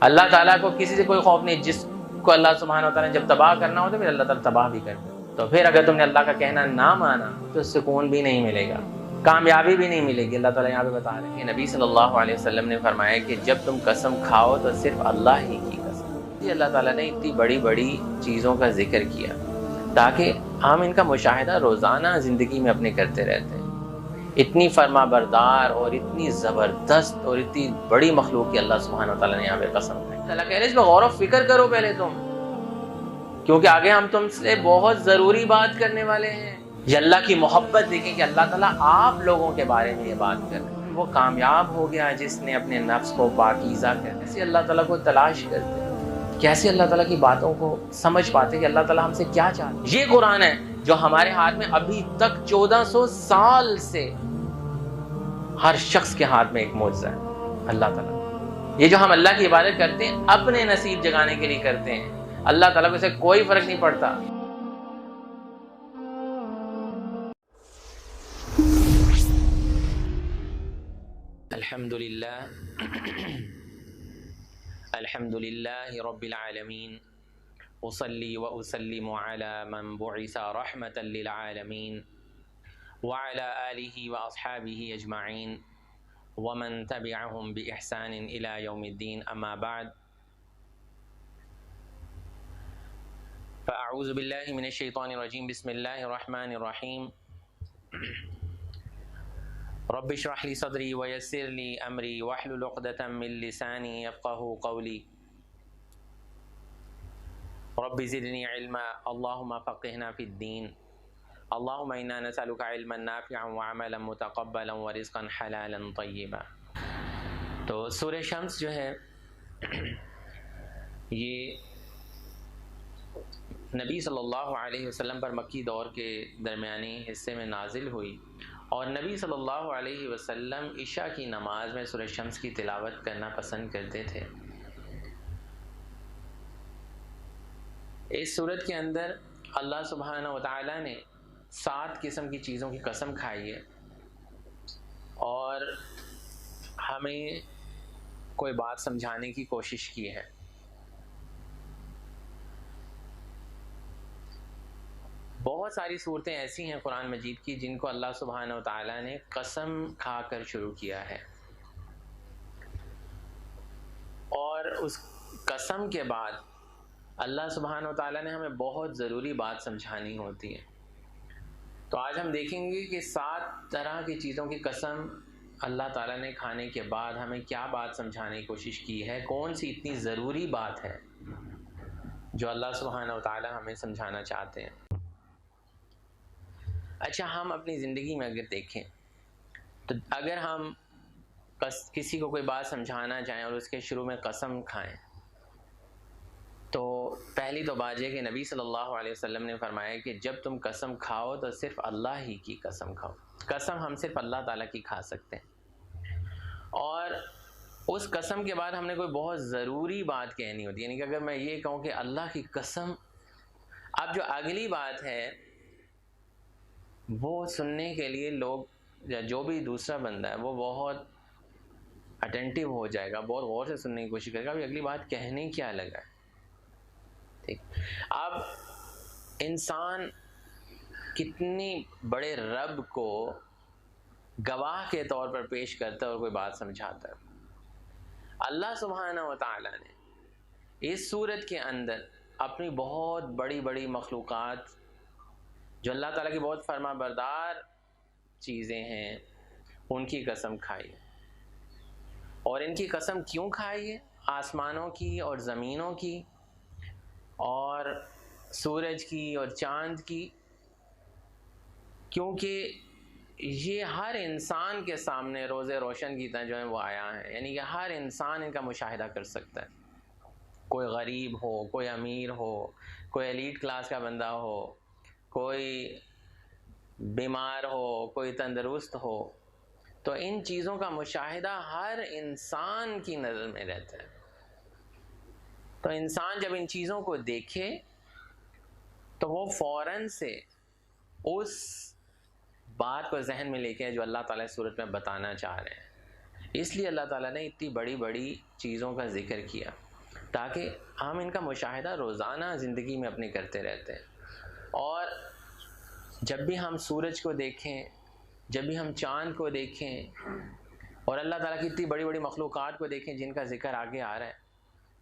اللہ تعالیٰ کو کسی سے کوئی خوف نہیں. جس کو اللہ سبحانہ و تعالیٰ نے جب تباہ کرنا ہو تو پھر اللہ تعالیٰ تباہ بھی کر دے. تو پھر اگر تم نے اللہ کا کہنا نہ مانا تو سکون بھی نہیں ملے گا, کامیابی بھی نہیں ملے گی. اللہ تعالیٰ یہاں پہ بتا رہے ہیں کہ نبی صلی اللہ علیہ وسلم نے فرمایا کہ جب تم قسم کھاؤ تو صرف اللہ ہی کی قسم. یہ اللہ تعالیٰ نے اتنی بڑی بڑی چیزوں کا ذکر کیا تاکہ ہم ان کا مشاہدہ روزانہ زندگی میں اپنے کرتے رہتے ہیں. اتنی فرما بردار اور اتنی زبردست اور اتنی بڑی مخلوق کی اللہ سبحانہ وتعالیٰ نے یہاں پہ قسم کھائی. اللہ کہہ رہے اس پہ غور و فکر کرو پہلے تم, کیونکہ آگے ہم تم سے بہت ضروری بات کرنے والے ہیں. یہ اللہ کی محبت دیکھیں کہ اللہ تعالیٰ آپ لوگوں کے بارے میں یہ بات کر رہے ہیں. وہ کامیاب ہو گیا جس نے اپنے نفس کو پاکیزہ کر. کیسے اللہ تعالیٰ کو تلاش کرتے, کیسے اللہ تعالیٰ کی باتوں کو سمجھ پاتے کہ اللہ تعالیٰ ہم سے کیا چاہتے. یہ قرآن ہے جو ہمارے ہاتھ میں ابھی تک 1400 سال سے ہر شخص کے ہاتھ میں ایک معجزہ ہے. اللہ تعالیٰ یہ جو ہم اللہ کی عبادت کرتے ہیں اپنے نصیب جگانے کے لیے کرتے ہیں. اللہ تعالیٰ کو اسے کوئی فرق نہیں پڑتا. الحمدللہ رب العالمین اصلی و اسلم علی من بعث رحمتا للعالمین وعلى آلہ واصحابہ اجمعین ومن تبعهم بإحسان الى یوم الدین. اما بعد فاعوذ باللہ من الشیطان الرجیم. بسم اللہ الرحمن الرحیم. رب اشرح لی صدری ویسر لی امری واحلل عقدۃ من لسانی یفقہوا قولی. رب زدنی علما اللہم فقہنا فی الدین. اللہم انا نسألک علما نافعا وعملا متقبلا ورزقا حلالا طیبا. تو سورہ شمس جو ہے یہ نبی صلی اللہ علیہ وسلم پر مکی دور کے درمیانی حصے میں نازل ہوئی, اور نبی صلی اللہ علیہ وسلم عشاء کی نماز میں سورہ شمس کی تلاوت کرنا پسند کرتے تھے. اس سورت کے اندر اللہ سبحانہ وتعالی نے 7 قسم کی چیزوں کی قسم کھائی ہے, اور ہمیں کوئی بات سمجھانے کی کوشش کی ہے. بہت ساری صورتیں ایسی ہیں قرآن مجید کی جن کو اللہ سبحانہ وتعالی نے قسم کھا کر شروع کیا ہے, اور اس قسم کے بعد اللہ سبحانہ وتعالی نے ہمیں بہت ضروری بات سمجھانی ہوتی ہے. تو آج ہم دیکھیں گے کہ 7 طرح کی چیزوں کی قسم اللہ تعالیٰ نے کھانے کے بعد ہمیں کیا بات سمجھانے کی کوشش کی ہے, کون سی اتنی ضروری بات ہے جو اللہ سبحانہ وتعالیٰ ہمیں سمجھانا چاہتے ہیں. اچھا, ہم اپنی زندگی میں اگر دیکھیں تو اگر ہم کسی کو کوئی بات سمجھانا چاہیں اور اس کے شروع میں قسم کھائیں تو پہلی تو بات یہ کہ نبی صلی اللہ علیہ وسلم نے فرمایا کہ جب تم قسم کھاؤ تو صرف اللہ ہی کی قسم کھاؤ. قسم ہم صرف اللہ تعالیٰ کی کھا سکتے ہیں, اور اس قسم کے بعد ہم نے کوئی بہت ضروری بات کہنی ہوتی ہے. یعنی کہ اگر میں یہ کہوں کہ اللہ کی قسم, اب جو اگلی بات ہے وہ سننے کے لیے لوگ یا جو بھی دوسرا بندہ ہے وہ بہت اٹینٹیو ہو جائے گا, بہت غور سے سننے کی کوشش کرے گا. اگلی بات کہنے کیا لگا ہے. ٹھیک, اب انسان کتنی بڑے رب کو گواہ کے طور پر پیش کرتا ہے اور کوئی بات سمجھاتا ہے. اللہ سبحانہ وتعالی نے اس صورت کے اندر اپنی بہت بڑی بڑی مخلوقات جو اللہ تعالیٰ کی بہت فرما بردار چیزیں ہیں ان کی قسم کھائی. اور ان کی قسم کیوں کھائی ہے؟ آسمانوں کی اور زمینوں کی اور سورج کی اور چاند کی, کیونکہ یہ ہر انسان کے سامنے روز روشن کی طرح جو ہے وہ آیا ہے. یعنی کہ ہر انسان ان کا مشاہدہ کر سکتا ہے, کوئی غریب ہو, کوئی امیر ہو, کوئی ایلیٹ کلاس کا بندہ ہو, کوئی بیمار ہو, کوئی تندرست ہو. تو ان چیزوں کا مشاہدہ ہر انسان کی نظر میں رہتا ہے. تو انسان جب ان چیزوں کو دیکھے تو وہ فوراً سے اس بات کو ذہن میں لے کے جو اللہ تعالیٰ اس صورت میں بتانا چاہ رہے ہیں. اس لیے اللہ تعالیٰ نے اتنی بڑی بڑی چیزوں کا ذکر کیا. تاکہ ہم ان کا مشاہدہ روزانہ زندگی میں اپنی کرتے رہتے ہیں. اور جب بھی ہم سورج کو دیکھیں، جب بھی ہم چاند کو دیکھیں اور اللہ تعالیٰ کی اتنی بڑی بڑی مخلوقات کو دیکھیں جن کا ذکر آگے آ رہا ہے،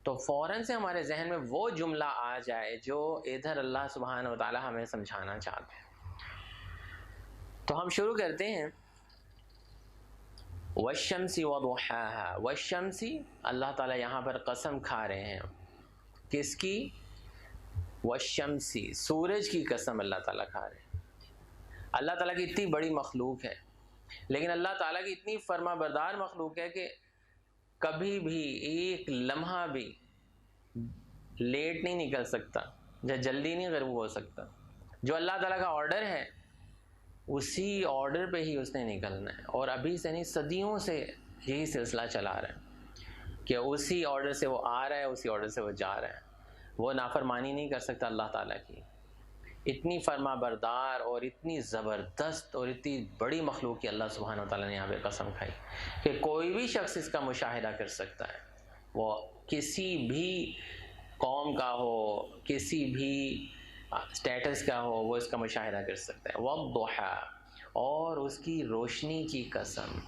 تو فوراً سے ہمارے ذہن میں وہ جملہ آ جائے جو ادھر اللہ سبحانہ و تعالیٰ ہمیں سمجھانا چاہتے ہیں. تو ہم شروع کرتے ہیں. والشمس وضحاها، والشمس، اللہ تعالیٰ یہاں پر قسم کھا رہے ہیں. کس کی؟ والشمس، سورج کی قسم اللہ تعالیٰ کھا رہے ہیں. اللہ تعالیٰ کی اتنی بڑی مخلوق ہے، لیکن اللہ تعالیٰ کی اتنی فرما بردار مخلوق ہے کہ کبھی بھی ایک لمحہ بھی لیٹ نہیں نکل سکتا یا جلدی نہیں غروب ہو سکتا. جو اللہ تعالیٰ کا آرڈر ہے اسی آرڈر پہ ہی اس نے نکلنا ہے. اور ابھی سے نہیں، صدیوں سے یہی سلسلہ چلا رہا ہے کہ اسی آرڈر سے وہ آ رہا ہے، اسی آرڈر سے وہ جا رہا ہے. وہ نافرمانی نہیں کر سکتا اللہ تعالیٰ کی. اتنی فرما بردار اور اتنی زبردست اور اتنی بڑی مخلوق کی اللہ سبحانہ و تعالیٰ نے یہاں پہ قسم کھائی کہ کوئی بھی شخص اس کا مشاہدہ کر سکتا ہے. وہ کسی بھی قوم کا ہو، کسی بھی اسٹیٹس کا ہو، وہ اس کا مشاہدہ کر سکتا ہے. والضحیٰ، اور اس کی روشنی کی قسم.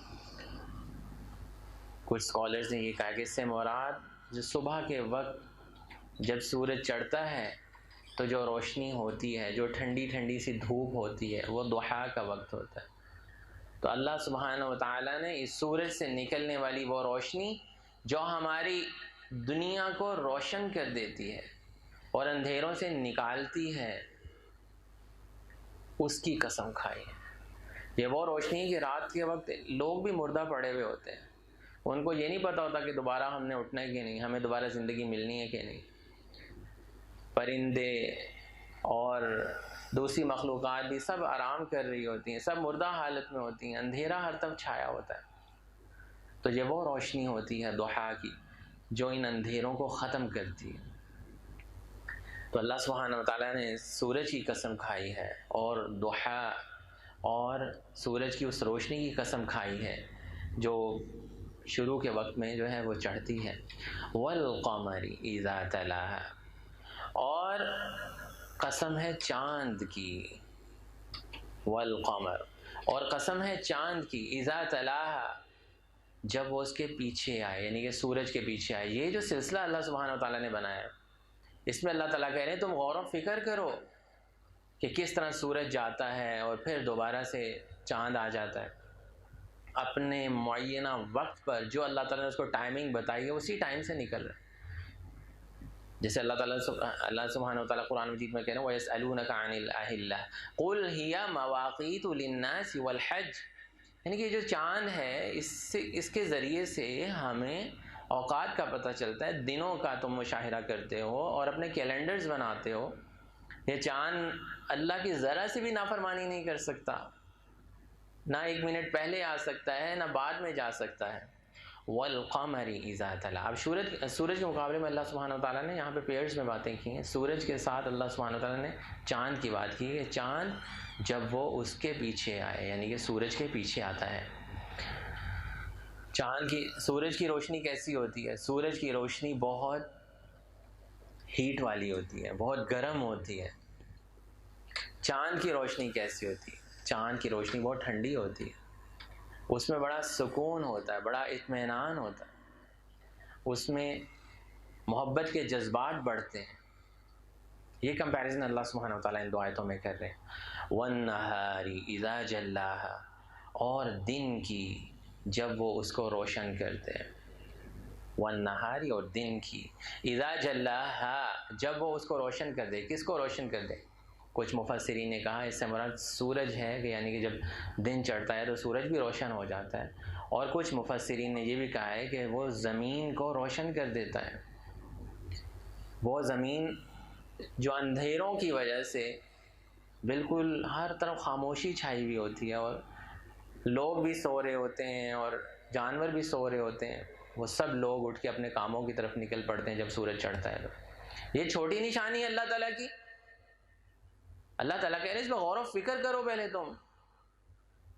کچھ اسکالرز نے یہ کہا کہ اس سے مراد جو صبح کے وقت جب سورج چڑھتا ہے تو جو روشنی ہوتی ہے، جو ٹھنڈی ٹھنڈی سی دھوپ ہوتی ہے، وہ ضحیٰ کا وقت ہوتا ہے. تو اللہ سبحانہ و تعالیٰ نے اس سورج سے نکلنے والی وہ روشنی جو ہماری دنیا کو روشن کر دیتی ہے اور اندھیروں سے نکالتی ہے، اس کی قسم کھائی ہے. یہ وہ روشنی کہ رات کے وقت لوگ بھی مردہ پڑے ہوئے ہوتے ہیں، ان کو یہ نہیں پتا ہوتا کہ دوبارہ ہم نے اٹھنا ہے کہ نہیں، ہمیں دوبارہ زندگی ملنی ہے کہ نہیں. پرندے اور دوسری مخلوقات بھی سب آرام کر رہی ہوتی ہیں، سب مردہ حالت میں ہوتی ہیں، اندھیرا ہر طرف چھایا ہوتا ہے. تو یہ وہ روشنی ہوتی ہے ضحیٰ کی جو ان اندھیروں کو ختم کرتی ہے. تو اللہ سبحانہ و تعالیٰ نے سورج کی قسم کھائی ہے اور ضحیٰ اور سورج کی اس روشنی کی قسم کھائی ہے جو شروع کے وقت میں جو ہے وہ چڑھتی ہے. والقمر اذا تلاہا، اور قسم ہے چاند کی. والقمر، اور قسم ہے چاند کی. اذا تلاہا، جب وہ اس کے پیچھے آئے، یعنی کہ سورج کے پیچھے آئے. یہ جو سلسلہ اللہ سبحانہ و تعالیٰ نے بنایا، اس میں اللہ تعالیٰ کہہ رہے ہیں تم غور و فکر کرو کہ کس طرح سورج جاتا ہے اور پھر دوبارہ سے چاند آ جاتا ہے. اپنے معینہ وقت پر جو اللہ تعالیٰ نے اس کو ٹائمنگ بتائی ہے اسی ٹائم سے نکل رہا ہے. جیسے اللہ سبحانہ و تعالیٰ قرآن مجید میں کہہ رہے ہیں وَيَسْأَلُونَكَ عَنِ الْأَهِلَّةِ قُلْ هِيَ مَوَاقِيتُ لِلنَّاسِ وَالْحَجِّ، یعنی کہ جو چاند ہے اس کے ذریعے سے ہمیں اوقات کا پتہ چلتا ہے، دنوں کا تم مشاہدہ کرتے ہو اور اپنے کیلنڈرز بناتے ہو. یہ چاند اللہ کی ذرا سے بھی نافرمانی نہیں کر سکتا، نہ ایک منٹ پہلے آ سکتا ہے نہ بعد میں جا سکتا ہے. والقمر اذا تلا، اب سورج کے مقابلے میں اللہ سبحانہ و تعالیٰ نے یہاں پہ پیئرز میں باتیں کی ہیں. سورج کے ساتھ اللہ سبحانہ و تعالیٰ نے چاند کی بات کی کہ چاند جب وہ اس کے پیچھے آئے، یعنی کہ سورج کے پیچھے آتا ہے. سورج کی روشنی کیسی ہوتی ہے؟ سورج کی روشنی بہت ہیٹ والی ہوتی ہے، بہت گرم ہوتی ہے. چاند کی روشنی کیسی ہوتی ہے؟ چاند کی روشنی بہت ٹھنڈی ہوتی ہے. اس میں بڑا سکون ہوتا ہے، بڑا اطمینان ہوتا ہے، اس میں محبت کے جذبات بڑھتے ہیں. یہ کمپیریزن اللہ سبحانہ و تعالیٰ ان دو آیتوں میں کر رہے ہیں. وَالنَّهَارِ إِذَا جَلَّاهَا، اور دن کی جب وہ اس کو روشن کرتے ہیں. وَالنَّهَارِ، اور دن کی. إِذَا جَلَّاهَا، جب وہ اس کو روشن کر دے. کس کو روشن کر دے؟ کچھ مفسرین نے کہا اس سے مراد سورج ہے، کہ یعنی کہ جب دن چڑھتا ہے تو سورج بھی روشن ہو جاتا ہے. اور کچھ مفسرین نے یہ بھی کہا ہے کہ وہ زمین کو روشن کر دیتا ہے. وہ زمین جو اندھیروں کی وجہ سے بالکل ہر طرف خاموشی چھائی ہوئی ہوتی ہے اور لوگ بھی سو رہے ہوتے ہیں اور جانور بھی سو رہے ہوتے ہیں، وہ سب لوگ اٹھ کے اپنے کاموں کی طرف نکل پڑتے ہیں جب سورج چڑھتا ہے. تو یہ چھوٹی نشانی ہے اللہ تعالیٰ کی. اللہ تعالیٰ کہہ رہے ہیں اس پہ غور و فکر کرو پہلے تم،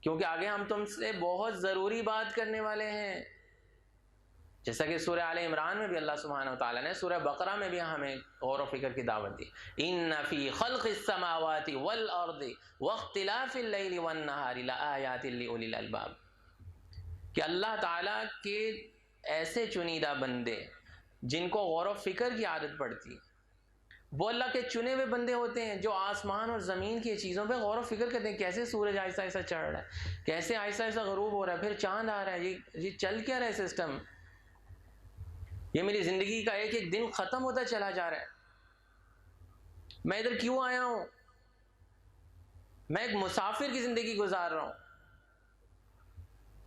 کیونکہ آگے ہم تم سے بہت ضروری بات کرنے والے ہیں. جیسا کہ سورہ آل عمران میں بھی اللہ سبحانہ و تعالیٰ نے سورہ بقرہ میں بھی ہمیں غور و فکر کی دعوت دی. ان فی خلق السماوات والارض واختلاف اللیل والنہار لآیات لأولی الالباب، کہ اللہ تعالیٰ کے ایسے چنیدہ بندے جن کو غور و فکر کی عادت پڑتی، وہ اللہ کے چنے ہوئے بندے ہوتے ہیں جو آسمان اور زمین کی چیزوں پہ غور و فکر کرتے ہیں. کیسے سورج آہستہ آہستہ چڑھ رہا ہے، کیسے آہستہ آہستہ غروب ہو رہا ہے، پھر چاند آ رہا ہے، یہ چل کیا رہا ہے سسٹم، یہ میری زندگی کا ایک ایک دن ختم ہوتا چلا جا رہا ہے، میں ادھر کیوں آیا ہوں، میں ایک مسافر کی زندگی گزار رہا ہوں.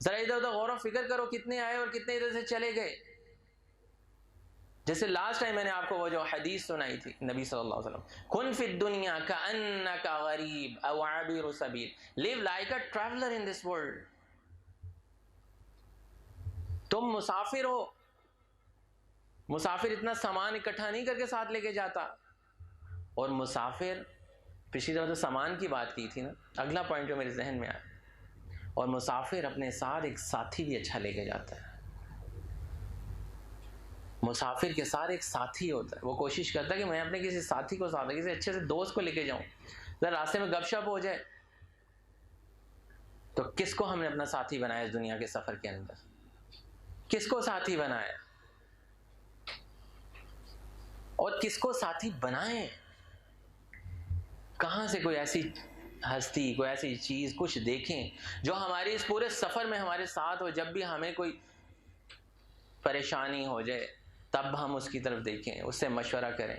ذرا ادھر ادھر غور و فکر کرو، کتنے آئے اور کتنے ادھر سے چلے گئے. جیسے لاسٹ ٹائم میں نے آپ کو وہ جو حدیث سنائی تھی نبی صلی اللہ علیہ وسلم، کن فی الدنیا کأنک غریب او عابر سبیل، live like a traveller in this world. تم مسافر ہو، مسافر اتنا سامان اکٹھا نہیں کر کے ساتھ لے کے جاتا، اور مسافر، پچھلی دفعہ تو سامان کی بات کی تھی نا، اگلا پوائنٹ جو میرے ذہن میں آیا، اور مسافر اپنے ساتھ ایک ساتھی بھی اچھا لے کے جاتا ہے. مسافر کے ساتھ ایک ساتھی ہوتا ہے، وہ کوشش کرتا ہے کہ میں اپنے کسی ساتھی کو ساتھ، کسی اچھے سے دوست کو لے کے جاؤں، ذرا راستے میں گپ شپ ہو جائے. تو کس کو ہم نے اپنا ساتھی بنایا اس دنیا کے سفر کے اندر؟ کس کو ساتھی بنایا اور کس کو ساتھی بنائیں؟ کہاں سے کوئی ایسی ہستی، کوئی ایسی چیز کچھ دیکھیں جو ہماری اس پورے سفر میں ہمارے ساتھ ہو. جب بھی ہمیں کوئی پریشانی ہو جائے تب ہم اس کی طرف دیکھیں، اس سے مشورہ کریں.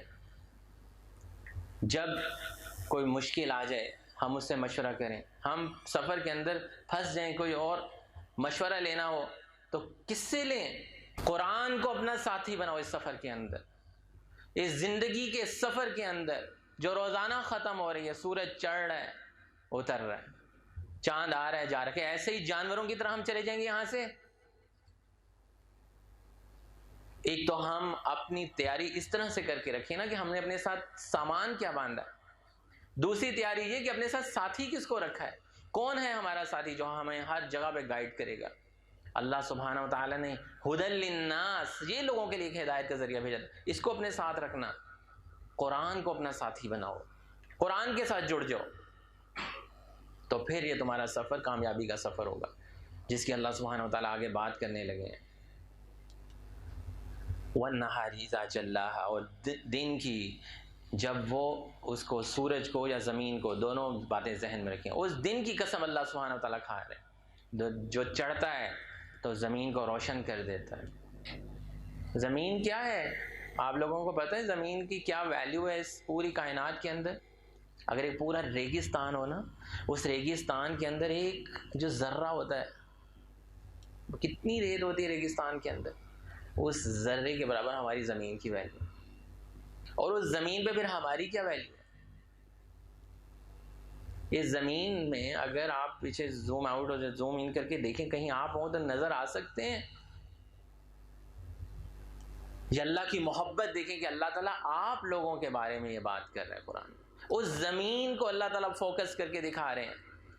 جب کوئی مشکل آ جائے ہم اس سے مشورہ کریں. ہم سفر کے اندر پھنس جائیں، کوئی اور مشورہ لینا ہو تو کس سے لیں؟ قرآن کو اپنا ساتھی بناؤ اس سفر کے اندر، اس زندگی کے سفر کے اندر جو روزانہ ختم ہو رہی ہے. سورج چڑھ رہا ہے، اتر رہا ہے، چاند آ رہا ہے، جا رہا ہے. ایسے ہی جانوروں کی طرح ہم چلے جائیں گے یہاں سے؟ ایک تو ہم اپنی تیاری اس طرح سے کر کے رکھیں نا کہ ہم نے اپنے ساتھ سامان کیا باندھا. دوسری تیاری یہ کہ اپنے ساتھ ساتھی کس کو رکھا ہے، کون ہے ہمارا ساتھی جو ہمیں ہر جگہ پہ گائیڈ کرے گا. اللہ سبحانہ و تعالیٰ نے ہدی للناس، یہ لوگوں کے لیے ایک ہدایت کا ذریعہ بھیجا، اس کو اپنے ساتھ رکھنا. قرآن کو اپنا ساتھی بناؤ، قرآن کے ساتھ جڑ جاؤ، تو پھر یہ تمہارا سفر کامیابی کا سفر ہوگا، جس کی اللہ سبحانہ و تعالیٰ آگے بات کرنے لگے ہیں. وَالنَّهَارِ إِذَا جَلَّاهَا، اور دن کی جب وہ اس کو، سورج کو یا زمین کو، دونوں باتیں ذہن میں رکھیں. اس دن کی قسم اللہ سبحانہ و تعالیٰ کھا رہے ہیں جو چڑھتا ہے تو زمین کو روشن کر دیتا ہے. زمین کیا ہے آپ لوگوں کو پتہ ہے؟ زمین کی کیا ویلیو ہے اس پوری کائنات کے اندر؟ اگر ایک پورا ریگستان ہو نا، اس ریگستان کے اندر ایک جو ذرہ ہوتا ہے، کتنی ریت ہوتی ہے ریگستان کے اندر، اس ذرے کے برابر ہماری زمین کی ویلیو. اور اس زمین پہ پھر ہماری کیا ویلیو ہے؟ اس زمین میں اگر آپ پیچھے زوم آؤٹ اور زوم ان کر کے دیکھیں، کہیں آپ ہوں تو نظر آ سکتے ہیں. یہ اللہ کی محبت دیکھیں کہ اللہ تعالیٰ آپ لوگوں کے بارے میں یہ بات کر رہا ہے. قرآن اس زمین کو اللہ تعالیٰ فوکس کر کے دکھا رہے ہیں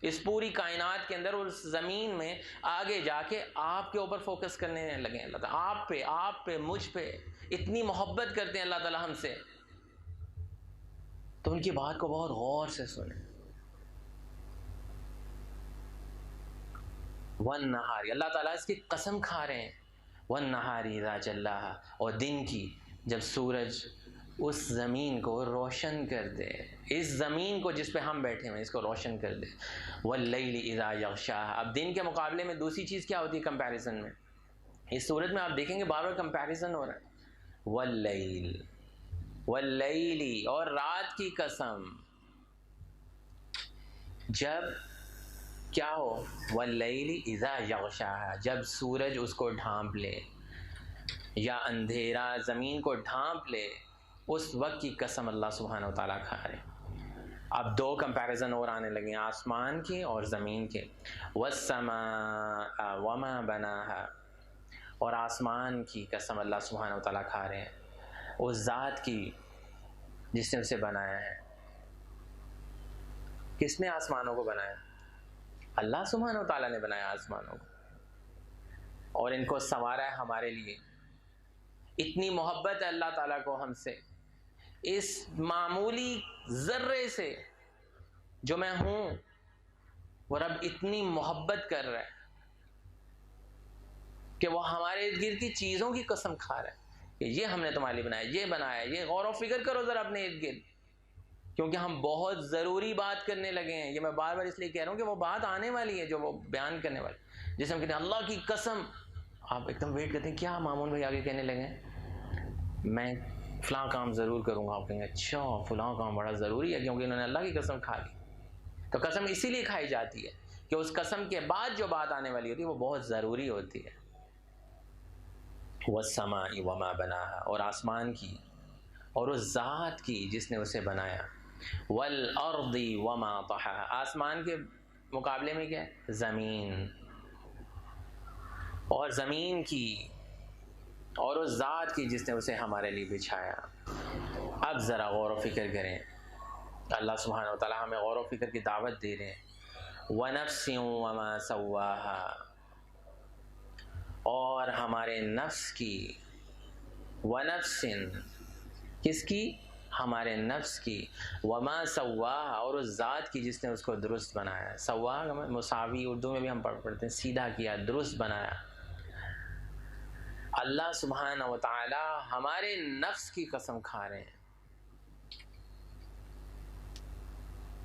اس پوری کائنات کے اندر. اس زمین میں آگے جا کے آپ کے اوپر فوکس کرنے لگے اللہ تعالیٰ، آپ پہ مجھ پہ اتنی محبت کرتے ہیں اللہ تعالیٰ ہم سے. تو ان کی بات کو بہت غور سے سنیں. وَالنَّهَارِ، اللہ تعالیٰ اس کی قسم کھا رہے ہیں. وَالنَّهَارِ إِذَا جَلَّاهَا، اور دن کی جب سورج اس زمین کو روشن کر دے، اس زمین کو جس پہ ہم بیٹھے ہوئے اس کو روشن کر دے. وَاللَّيْلِ إِذَا يَغْشَاهَا، اب دن کے مقابلے میں دوسری چیز کیا ہوتی ہے کمپیریزن میں؟ اس صورت میں آپ دیکھیں گے بار بار کمپیریزن ہو رہا ہے. وَاللَّيْلِ، اور رات کی قسم جب کیا ہو، وَاللَّيْلِ إِذَا يَغْشَاهَا، جب سورج اس کو ڈھانپ لے یا اندھیرا زمین کو ڈھانپ لے، اس وقت کی قسم اللہ سبحانہ و تعالیٰ کھا رہے. اب دو کمپیریزن اور آنے لگے ہیں، آسمان کے اور زمین کے. وَالسَّمَاءَ وَمَا بَنَاهَا، اور آسمان کی قسم اللہ سبحانہ و تعالیٰ کھا رہے ہیں، اس ذات کی جس نے اسے بنایا ہے. کس نے آسمانوں کو بنایا؟ اللہ سبحانہ و تعالیٰ نے بنایا آسمانوں کو، اور ان کو سنوارا ہے ہمارے لیے. اتنی محبت ہے اللہ تعالیٰ کو ہم سے، اس معمولی ذرے سے جو میں ہوں وہ رب اتنی محبت کر رہا ہے کہ وہ ہمارے ارد گرد کی چیزوں کی قسم کھا رہا ہے کہ یہ ہم نے تمہارے لیے بنایا، یہ بنایا۔ یہ غور و فکر کرو ذرا اپنے ارد گرد، کیونکہ ہم بہت ضروری بات کرنے لگے ہیں۔ یہ میں بار بار اس لیے کہہ رہا ہوں کہ وہ بات آنے والی ہے جو وہ بیان کرنے والی، جسے ہم کہتے ہیں اللہ کی قسم، آپ ایک دم ویٹ کرتے ہیں کیا مامون بھائی آگے کہنے لگے ہیں، میں فلاں کام ضرور کروں گا۔ آپ کہیں گے اچھا فلاں کام بڑا ضروری ہے، کیونکہ انہوں نے اللہ کی قسم کھا لی۔ تو قسم اسی لیے کھائی جاتی ہے کہ اس قسم کے بعد جو بات آنے والی ہوتی ہے وہ بہت ضروری ہوتی ہے۔ وَالسَّمَاءِ وَمَا بَنَاهَا، اور آسمان کی اور اس ذات کی جس نے اسے بنایا۔ وَالْأَرْضِ وَمَا طَحَاهَا، آسمان کے مقابلے میں کیا ہے؟ زمین، اور زمین کی اور اس ذات کی جس نے اسے ہمارے لیے بچھایا۔ اب ذرا غور و فکر کریں، اللہ سبحانہ وتعالیٰ ہمیں غور و فکر کی دعوت دے رہے ہیں۔ وَنَفْسٍ وَمَا سَوَّاهَا، اور ہمارے نفس کی، وَنَفْسٍ کس کی؟ ہمارے نفس کی، وَمَا سَوَّاهَا، اور اس ذات کی جس نے اس کو درست بنایا۔ سواہ مساوی اردو میں بھی ہم پڑھتے ہیں، سیدھا کیا، درست بنایا۔ اللہ سبحانہ وتعالی ہمارے نفس کی قسم کھا رہے ہیں۔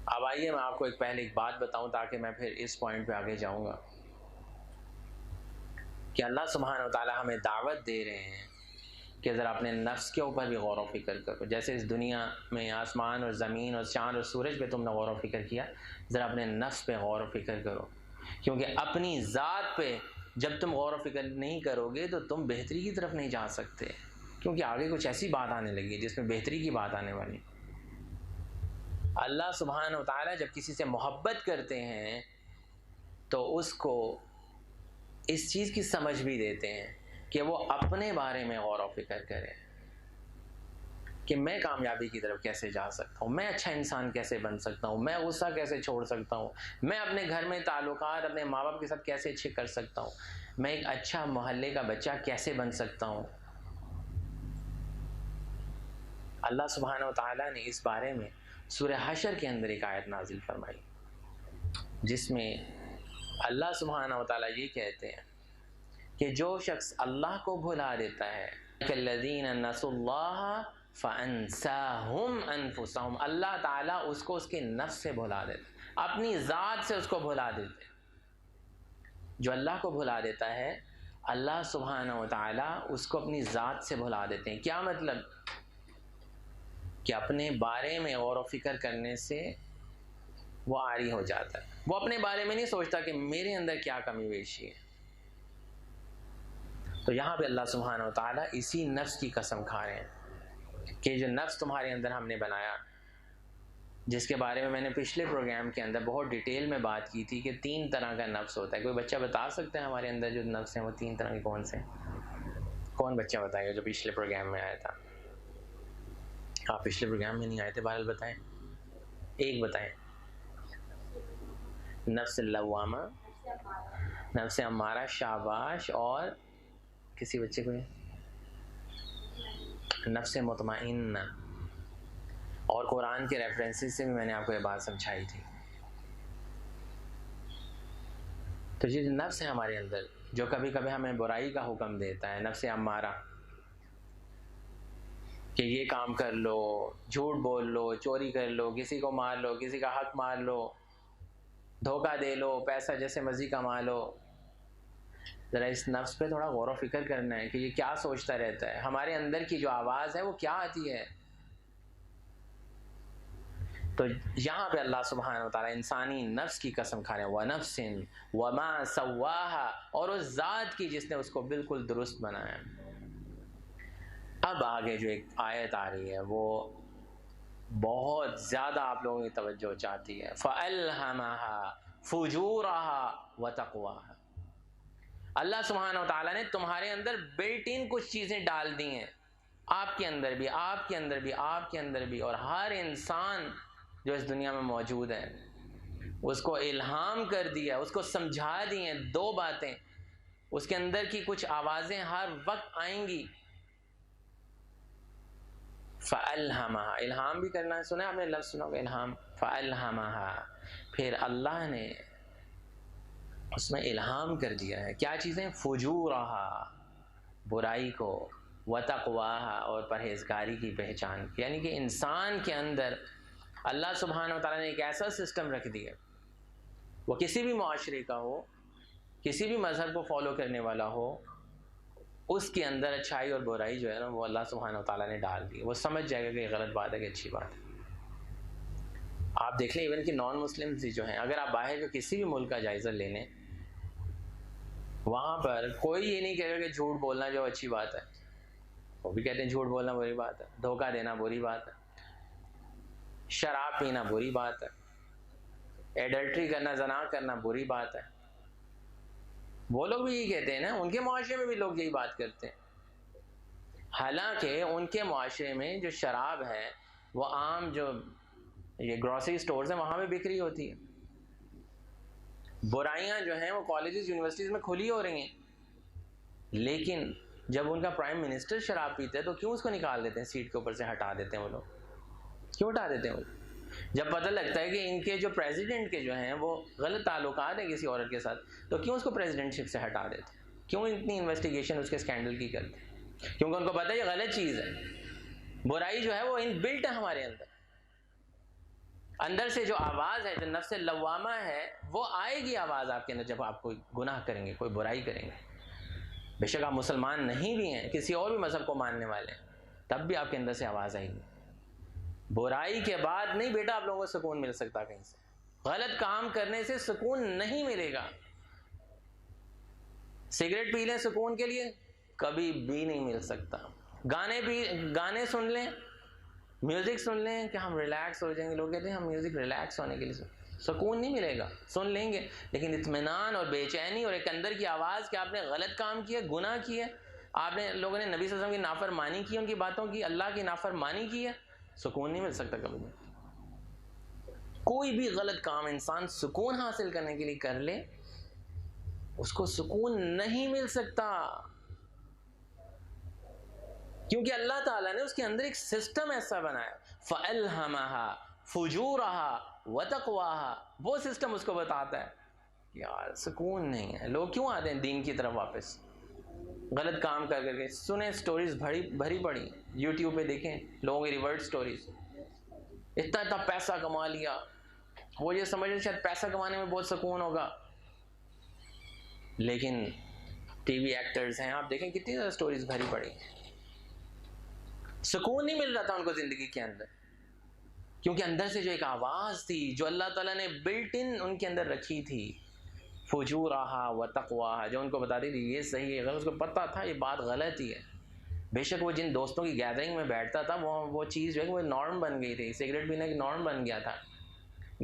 اب آئیے میں آپ کو پہلے ایک بات بتاؤں تاکہ میں پھر اس پوائنٹ پہ آگے جاؤں گا کہ اللہ سبحانہ وتعالی ہمیں دعوت دے رہے ہیں کہ ذرا اپنے نفس کے اوپر بھی غور و فکر کرو۔ جیسے اس دنیا میں آسمان اور زمین اور چاند اور سورج پہ تم نے غور و فکر کیا، ذرا اپنے نفس پہ غور و فکر کرو، کیونکہ اپنی ذات پہ جب تم غور و فکر نہیں کرو گے تو تم بہتری کی طرف نہیں جا سکتے، کیونکہ آگے کچھ ایسی بات آنے لگی جس میں بہتری کی بات آنے والی۔ اللہ سبحانہ وتعالی جب کسی سے محبت کرتے ہیں تو اس کو اس چیز کی سمجھ بھی دیتے ہیں کہ وہ اپنے بارے میں غور و فکر کرے کہ میں کامیابی کی طرف کیسے جا سکتا ہوں، میں اچھا انسان کیسے بن سکتا ہوں، میں غصہ کیسے چھوڑ سکتا ہوں، میں اپنے گھر میں تعلقات اپنے ماں باپ کے ساتھ کیسے اچھے کر سکتا ہوں، میں ایک اچھا محلے کا بچہ کیسے بن سکتا ہوں۔ اللہ سبحانہ وتعالی نے اس بارے میں سورہ حشر کے اندر ایک آیت نازل فرمائی جس میں اللہ سبحانہ وتعالی یہ کہتے ہیں کہ جو شخص اللہ کو بھلا دیتا ہے الذین نسوا اللہ فانساہم انفسہم، اللہ تعالیٰ اس کو اس کے نفس سے بھلا دیتا، اپنی ذات سے اس کو بھلا دیتے۔ جو اللہ کو بھلا دیتا ہے اللہ سبحانہ وتعالی اس کو اپنی ذات سے بھلا دیتے ہیں۔ کیا مطلب؟ کہ اپنے بارے میں غور و فکر کرنے سے وہ عاری ہو جاتا ہے، وہ اپنے بارے میں نہیں سوچتا کہ میرے اندر کیا کمی بیشی ہے۔ تو یہاں پہ اللہ سبحانہ وتعالی اسی نفس کی قسم کھا رہے ہیں کہ جو نفس تمہارے اندر ہم نے بنایا، جس کے بارے میں میں نے پچھلے پروگرام کے اندر بہت ڈیٹیل میں بات کی تھی کہ 3 طرح کا نفس ہوتا ہے۔ کوئی بچہ بتا سکتا ہے ہمارے اندر جو نفس ہیں وہ 3 طرح کے کون سے ہیں؟ کون بچہ بتائے گا جو پچھلے پروگرام میں آیا تھا؟ آپ پچھلے پروگرام میں نہیں آئے تھے، بہرحال بتائیں، ایک بتائیں۔ نفس اللوامہ، نفس امارہ، شاباش، اور کسی بچے کو نفس مطمئنہ، اور قرآن کے ریفرنسز سے بھی میں نے آپ کو یہ بات سمجھائی تھی۔ تو یہ نفس ہے ہمارے اندر جو کبھی کبھی ہمیں برائی کا حکم دیتا ہے، نفس امارہ، کہ یہ کام کر لو، جھوٹ بول لو، چوری کر لو، کسی کو مار لو، کسی کا حق مار لو، دھوکہ دے لو، پیسہ جیسے مرضی کما لو۔ ذرا اس نفس پہ تھوڑا غور و فکر کرنا ہے کہ یہ کیا سوچتا رہتا ہے، ہمارے اندر کی جو آواز ہے وہ کیا آتی ہے۔ تو یہاں پہ اللہ سبحانہ وتعالی انسانی نفس کی قسم کھا رہے ہیں، وَنَفْسٍ وَمَا سَوَّاهَا، اور اس ذات کی جس نے اس کو بالکل درست بنایا۔ اب آگے جو ایک آیت آ رہی ہے وہ بہت زیادہ آپ لوگوں کی توجہ چاہتی ہے، فَأَلْهَمَهَا فُجُورَهَا وَتَقْوَاهَا۔ اللہ سبحانہ وتعالی نے تمہارے اندر بلٹ ان کچھ چیزیں ڈال دی ہیں، آپ کے اندر بھی، آپ کے اندر بھی، آپ کے اندر بھی، اور ہر انسان جو اس دنیا میں موجود ہے اس کو الہام کر دیا، اس کو سمجھا دی ہیں 2 باتیں۔ اس کے اندر کی کچھ آوازیں ہر وقت آئیں گی فَأَلْهَمَهَا، الہام بھی کرنا ہے، سنا آپ نے لفظ سنا ہوگا الہام، فَأَلْهَمَهَا، پھر اللہ نے اس میں الہام کر دیا ہے کیا چیزیں؟ فجورہا، برائی کو، وتقواہا، اور پرہیزگاری کی پہچان، یعنی کہ انسان کے اندر اللہ سبحانہ وتعالیٰ نے ایک ایسا سسٹم رکھ دیا، وہ کسی بھی معاشرے کا ہو، کسی بھی مذہب کو فالو کرنے والا ہو، اس کے اندر اچھائی اور برائی جو ہے نا وہ اللہ سبحانہ وتعالیٰ نے ڈال دی، وہ سمجھ جائے گا کہ یہ غلط بات ہے کہ اچھی بات ہے۔ آپ دیکھ لیں ایون کہ نان مسلم جو ہیں، اگر آپ باہر کے کسی بھی ملک کا جائزہ لے لیں، وہاں پر کوئی یہ نہیں کہے گا کہ جھوٹ بولنا جو اچھی بات ہے، وہ بھی کہتے ہیں جھوٹ بولنا بری بات ہے، دھوکہ دینا بری بات ہے، شراب پینا بری بات ہے، ایڈلٹری کرنا، زنا کرنا بری بات ہے، وہ لوگ بھی یہی کہتے ہیں نا، ان کے معاشرے میں بھی لوگ یہی بات کرتے ہیں، حالانکہ ان کے معاشرے میں جو شراب ہے وہ عام جو یہ گروسری سٹورز ہیں وہاں بھی بکری ہوتی ہے، برائیاں جو ہیں وہ کالجز یونیورسٹیز میں کھلی ہو رہی ہیں، لیکن جب ان کا پرائم منسٹر شراب پیتا ہے تو کیوں اس کو نکال دیتے ہیں، سیٹ کے اوپر سے ہٹا دیتے ہیں وہ لوگ، کیوں ہٹا دیتے ہیں وہ لوگ؟ جب پتہ لگتا ہے کہ ان کے جو پریزیڈنٹ کے جو ہیں وہ غلط تعلقات ہیں کسی عورت کے ساتھ، تو کیوں اس کو پریزیڈنٹ شپ سے ہٹا دیتے ہیں، کیوں اتنی انویسٹیگیشن اس کے اسکینڈل کی کرتے ہیں؟ کیونکہ ان کو پتہ ہے یہ غلط چیز ہے، برائی جو ہے وہ ان بلٹ ہے ہمارے اندر سے جو آواز ہے، جو نفس لوامہ ہے، وہ آئے گی آواز آپ کے اندر جب آپ کوئی گناہ کریں گے، کوئی برائی کریں گے، بے شک آپ مسلمان نہیں بھی ہیں، کسی اور بھی مذہب کو ماننے والے ہیں، تب بھی آپ کے اندر سے آواز آئے گی۔ برائی کے بعد نہیں بیٹا آپ لوگوں کو سکون مل سکتا، کہیں سے غلط کام کرنے سے سکون نہیں ملے گا۔ سگریٹ پی لیں سکون کے لیے، کبھی بھی نہیں مل سکتا۔ گانے سن لیں، میوزک سن لیں کہ ہم ریلیکس ہو جائیں گے، لوگ کہتے ہیں ہم میوزک ریلیکس ہونے کے لیے سکون نہیں ملے گا، سن لیں گے لیکن اطمینان اور بے چینی اور ایک اندر کی آواز کہ آپ نے غلط کام کیا، گناہ کیا، آپ نے لوگوں نے نبی صلی اللہ علیہ وسلم کی نافرمانی کی، ان کی باتوں کی، اللہ کی نافرمانی کی ہے، سکون نہیں مل سکتا کبھی بھی۔ کوئی بھی غلط کام انسان سکون حاصل کرنے کے لیے کر لے، اس کو سکون نہیں مل سکتا، کیونکہ اللہ تعالیٰ نے اس کے اندر ایک سسٹم ایسا بنایا، فَأَلْهَمَهَا فُجُورَهَا وَتَقْوَاهَا، وہ سسٹم اس کو بتاتا ہے یار سکون نہیں ہے۔ لوگ کیوں آتے ہیں دین کی طرف واپس؟ غلط کام کر کے سنیں، سٹوریز بھری پڑی یوٹیوب پہ دیکھیں لوگوں کی ریورٹ سٹوریز، اتنا پیسہ کما لیا، وہ یہ سمجھ رہے شاید پیسہ کمانے میں بہت سکون ہوگا، لیکن ٹی وی ایکٹرز ہیں، آپ دیکھیں کتنی زیادہ سٹوریز بھری پڑی، سکون نہیں مل رہا تھا ان کو زندگی کے اندر، کیونکہ اندر سے جو ایک آواز تھی جو اللہ تعالیٰ نے بلٹ ان کے اندر رکھی تھی، فجورہا و تقواہا، جو ان کو بتاتی تھی یہ صحیح ہے، اگر اس کو پتہ تھا یہ بات غلط ہی ہے، بے شک وہ جن دوستوں کی گیدرنگ میں بیٹھتا تھا وہ چیز جو ہے وہ نارم بن گئی تھی، سگریٹ پینا ایک نارم بن گیا تھا،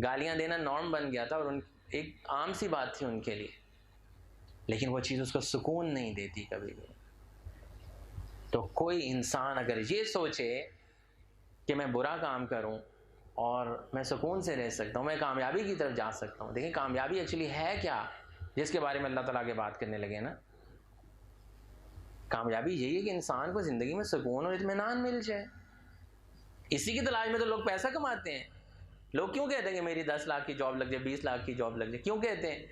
گالیاں دینا نارم بن گیا تھا، اور ایک عام سی بات تھی ان کے لیے، لیکن وہ چیز اس کو سکون نہیں دیتی کبھی بھی۔ تو کوئی انسان اگر یہ سوچے کہ میں برا کام کروں اور میں سکون سے رہ سکتا ہوں، میں کامیابی کی طرف جا سکتا ہوں، دیکھیں کامیابی ایکچولی ہے کیا، جس کے بارے میں اللہ تعالیٰ کے بات کرنے لگے نا، کامیابی یہی ہے کہ انسان کو زندگی میں سکون اور اطمینان مل جائے، اسی کی تلاش میں تو لوگ پیسہ کماتے ہیں۔ لوگ کیوں کہتے ہیں کہ میری 10 لاکھ کی جاب لگ جائے، 20 لاکھ کی جاب لگ جائے، کیوں کہتے ہیں؟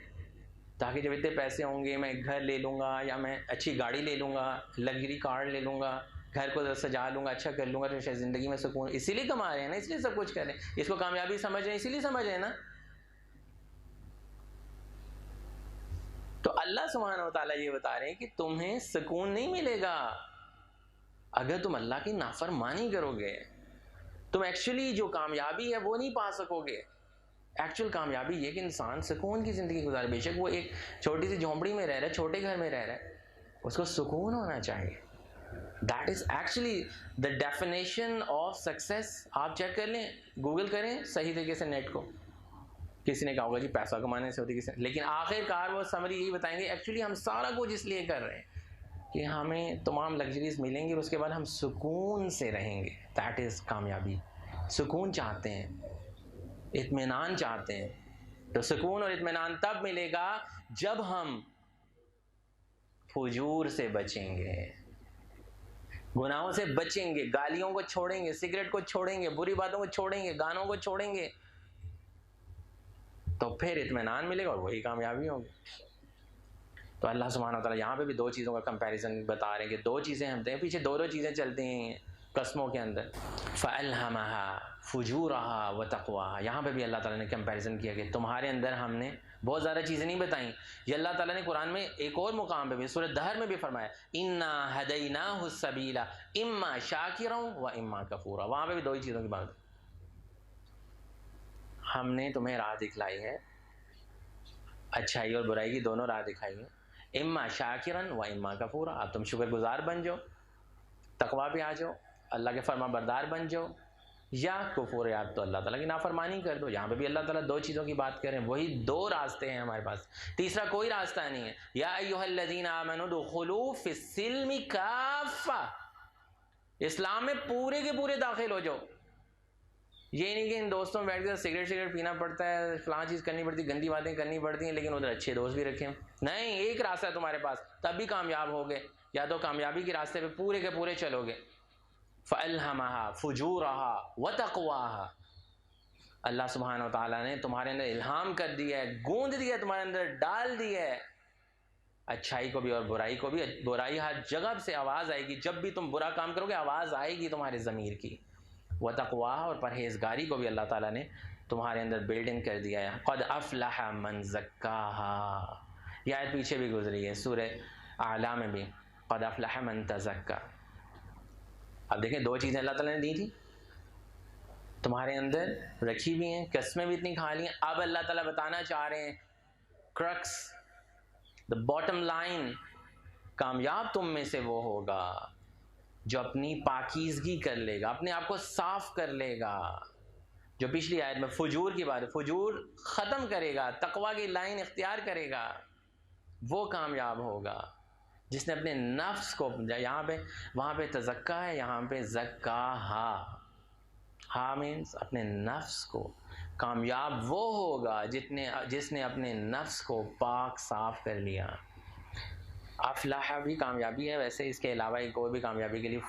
تاکہ جب اتنے پیسے ہوں گے میں گھر لے لوں گا، یا میں اچھی گاڑی لے لوں گا، لگژری کار لے لوں گا، گھر کو سجا لوں گا، اچھا کر لوں گا، تو شاید زندگی میں سکون، اسی لیے کما رہے ہیں نا، اس لیے سب کچھ کر رہے ہیں، اس کو کامیابی سمجھ رہے ہیں، اسی لیے سمجھ رہے ہیں نا۔ تو اللہ سبحانہ و تعالیٰ یہ بتا رہے ہیں کہ تمہیں سکون نہیں ملے گا اگر تم اللہ کی نافرمانی کرو گے، تم ایکچولی جو کامیابی ہے وہ نہیں پا سکو گے۔ ایکچوئل کامیابی یہ کہ انسان سکون کی زندگی گزارے، بے شک وہ ایک چھوٹی سی جھونپڑی میں رہ رہا ہے، چھوٹے گھر میں رہ رہا ہے، اس کو سکون ہونا چاہیے۔ That is actually the definition of success. آپ چیک کر لیں، گوگل کریں صحیح طریقے سے نیٹ کو، کسی نے کہا ہوگا جی پیسہ کمانے سے ہوتی، لیکن آخر کار وہ سمری یہی بتائیں گے ایکچولی ہم سارا کچھ اس لیے کر رہے ہیں کہ ہمیں تمام لگژریز ملیں گی اور اس کے بعد ہم سکون سے رہیں گے۔ دیٹ از کامیابی۔ سکون چاہتے ہیں، اطمینان چاہتے ہیں، تو سکون اور اطمینان تب ملے گا جب ہم فجور سے بچیں گے، گناہوں سے بچیں گے، گالیوں کو چھوڑیں گے، سگریٹ کو چھوڑیں گے، بری باتوں کو چھوڑیں گے، گانوں کو چھوڑیں گے، تو پھر اطمینان ملے گا اور وہی کامیابی ہوگی۔ تو اللہ سبحانہ وتعالیٰ یہاں پہ بھی دو چیزوں کا کمپیریزن بتا رہے ہیں کہ دو چیزیں ہم دیں، پیچھے دو چیزیں چلتی ہیں قسموں کے اندر، فَأَلْهَمَهَا فُجُورَهَا وَتَقْوَاهَا۔ یہاں پہ بھی اللہ تعالیٰ نے کمپیریزن کیا کہ تمہارے اندر ہم نے بہت زیادہ چیزیں نہیں بتائیں، یہ اللہ تعالیٰ نے قرآن میں ایک اور مقام پہ بھی سورۃ دہر میں بھی فرمایا اِنَّا هَدَيْنَاهُ السَّبِيلَ إِمَّا شَاكِرًا وَإِمَّا كَفُورًا۔ وہاں پہ بھی دو ہی چیزوں کی بات ہے، ہم نے تمہیں راہ دکھلائی ہے، اچھائی اور برائی کی دونوں راہ دکھائی ہے، اما شاکرن و اما کفورا، اب تم شکر گزار بن جاؤ، تقویٰ پہ آ جاؤ، اللہ کے فرما بردار بن جاؤ، یا کفور یا تو اللہ تعالیٰ کی نافرمانی کر دو۔ یہاں پہ بھی اللہ تعالیٰ دو چیزوں کی بات کریں، وہی دو راستے ہیں ہمارے پاس، تیسرا کوئی راستہ نہیں ہے۔ یا ایھا الذین آمنوا ادخلوا فی السلم کافہ، اسلام میں پورے کے پورے داخل ہو جاؤ۔ یہ نہیں کہ ان دوستوں میں بیٹھ کے سگریٹ پینا پڑتا ہے، فلاں چیز کرنی پڑتی ہے، گندی باتیں کرنی پڑتی ہیں، لیکن ادھر اچھے دوست بھی رکھیں۔ نہیں، ایک راستہ ہے تمہارے پاس، تب بھی کامیاب ہوگے، یا تو کامیابی کے راستے پہ پورے کے پورے چلو گے۔ فَأَلْهَمَهَا فُجُورَهَا وَتَقْوَاهَا، اللہ سبحانہ و تعالیٰ نے تمہارے اندر الہام کر دیا ہے، گوند دیا ہے، تمہارے اندر ڈال دیا ہے اچھائی کو بھی اور برائی کو بھی۔ برائی ہر جگہ سے آواز آئے گی، جب بھی تم برا کام کرو گے آواز آئے گی تمہارے ضمیر کی۔ وَتَقْوَاهَا، اور پرہیزگاری کو بھی اللہ تعالیٰ نے تمہارے اندر بلڈ ان کر دیا ہے۔ قَدْ أَفْلَحَ مَنْ زَكَّاهَا، یہ آیت پیچھے بھی گزری ہے سورہ اعلیٰ میں بھی، قَدْ أَفْلَحَ مَنْ تَزَكَّىٰ۔ اب دیکھیں دو چیزیں اللہ تعالیٰ نے دی تھی تمہارے اندر رکھی بھی ہیں، قسمیں بھی اتنی کھا لی ہیں، اب اللہ تعالیٰ بتانا چاہ رہے ہیں کرکس، دا باٹم لائن، کامیاب تم میں سے وہ ہوگا جو اپنی پاکیزگی کر لے گا، اپنے آپ کو صاف کر لے گا، جو پچھلی آیت میں فجور کی بات ہے، فجور ختم کرے گا، تقویٰ کی لائن اختیار کرے گا، وہ کامیاب ہوگا جس نے اپنے نفس کو، یہاں پہ وہاں پہ تزکا ہے، یہاں پہ زکاہا، ہا مینس اپنے نفس کو۔ کامیاب وہ ہوگا جس نے اپنے نفس کو پاک صاف کر لیا۔ افلاح بھی کامیابی ہے، ویسے اس کے علاوہ ایک اور بھی کامیابی کے لیے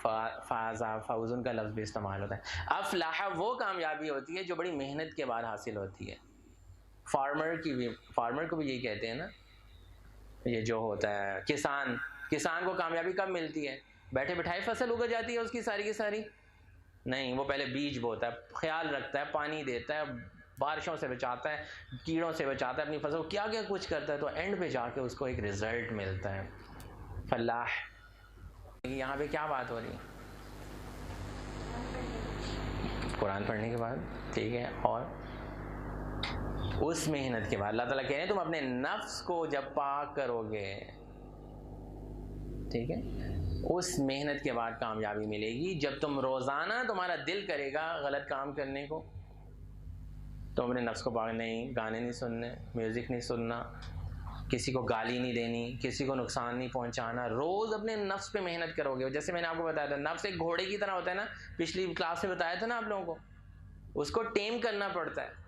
فوزن کا لفظ بھی استعمال ہوتا ہے۔ افلاح وہ کامیابی ہوتی ہے جو بڑی محنت کے بعد حاصل ہوتی ہے۔ فارمر کو بھی یہی کہتے ہیں نا، یہ جو ہوتا ہے کسان کو کامیابی کب ملتی ہے؟ بیٹھے بٹھائے فصل اگ جاتی ہے اس کی ساری کی ساری؟ نہیں، وہ پہلے بیج بوتا ہے، خیال رکھتا ہے، پانی دیتا ہے، بارشوں سے بچاتا ہے، کیڑوں سے بچاتا ہے اپنی فصل کو، کیا کیا کچھ کرتا ہے، تو اینڈ پہ جا کے اس کو ایک رزلٹ ملتا ہے، فلاح۔ یہاں پہ کیا بات ہو رہی ہے؟ قرآن پڑھنے کے بعد، ٹھیک ہے، اور اس محنت کے بعد اللہ تعالیٰ کہہ رہے ہیں تم اپنے نفس کو جب پاک کرو گے، ٹھیک ہے، اس محنت کے بعد کامیابی ملے گی۔ جب تم روزانہ تمہارا دل کرے گا غلط کام کرنے کو، تم اپنے نفس کو پاک، نہیں گانے نہیں سننے، میوزک نہیں سننا، کسی کو گالی نہیں دینی، کسی کو نقصان نہیں پہنچانا، روز اپنے نفس پہ محنت کرو گے۔ جیسے میں نے آپ کو بتایا تھا نفس ایک گھوڑے کی طرح ہوتا ہے نا، پچھلی کلاس میں بتایا تھا نا آپ لوگوں کو، اس کو ٹیم کرنا پڑتا ہے